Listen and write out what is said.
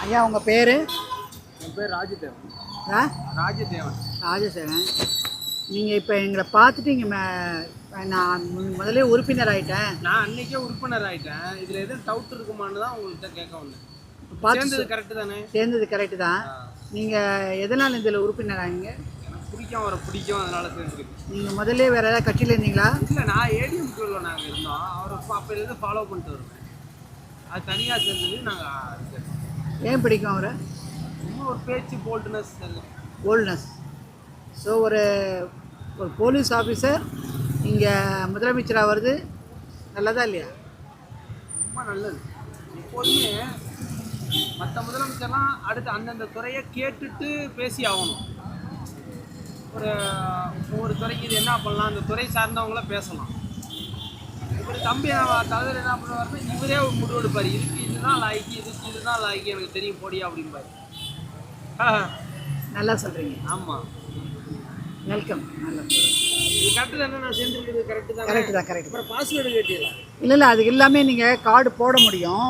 ஐயா உங்கள் பேர்? என் பேர் ராஜதேவன். ராஜதேவன். நீங்கள் இப்போ எங்களை பார்த்துட்டு இங்கே நான் முதல்ல உறுப்பினர் ஆகிட்டேன். நான் அன்றைக்கே உறுப்பினர் ஆகிட்டேன். இதில் எதுவும் டவுட் இருக்குமான்னு தான் உங்கள்கிட்ட கேட்க வந்தேன். சேர்ந்தது கரெக்டு தானே? சேர்ந்தது கரெக்டு தான். நீங்கள் எதனால் இதில் உறுப்பினர் ஆகிங்க? எனக்கு பிடிக்கும், அவரை பிடிக்கும், அதனால் சேர்ந்துருக்கு. நீங்கள் முதல்ல வேறு ஏதாவது கட்சியில் இருந்தீங்களா? இல்லை, நான் ஏடிஎம்கேல நாங்கள் இருந்தோம். அவரை அப்போலேருந்து ஃபாலோ பண்ணிட்டு வருவேன். அது தனியாக சேர்ந்தது. நாங்கள் ஏன் பிடிக்கும் அவரை? இன்னும் ஒரு பேச்சு போல்ட்னஸ். ஸோ ஒரு போலீஸ் ஆஃபீஸர் இங்கே முதலமைச்சராக வருது, நல்லதா இல்லையா? ரொம்ப நல்லது. எப்போதுமே மற்ற முதலமைச்சர்லாம் அடுத்து அந்தந்த துறையை கேட்டுட்டு பேசி ஆகணும். ஒரு துறைக்கு இது என்ன பண்ணலாம், அந்த துறை சார்ந்தவங்கள பேசலாம். இவர் தம்பி தலைவர் என்ன பண்ணுவாருன்னா, இவரே ஒரு முடிவு எடுப்பார். இதுதான் லாய்க்கு, இதுதான் லாய்க்கு, எனக்கு தெரியும் போடியா அப்படிம்பாரு. நல்லா சொல்கிறீங்க. ஆமாம், வெல்கம். நல்லா இது கரெக்டு தானே? நான் சேர்ந்துருக்கிறது கரெக்டு தான். கரெக்டு தான். அப்புறம் பாஸ்வேர்டு கேட்டீங்களா? இல்லை, அதுக்கு எல்லாமே நீங்கள் கார்டு போட முடியும்.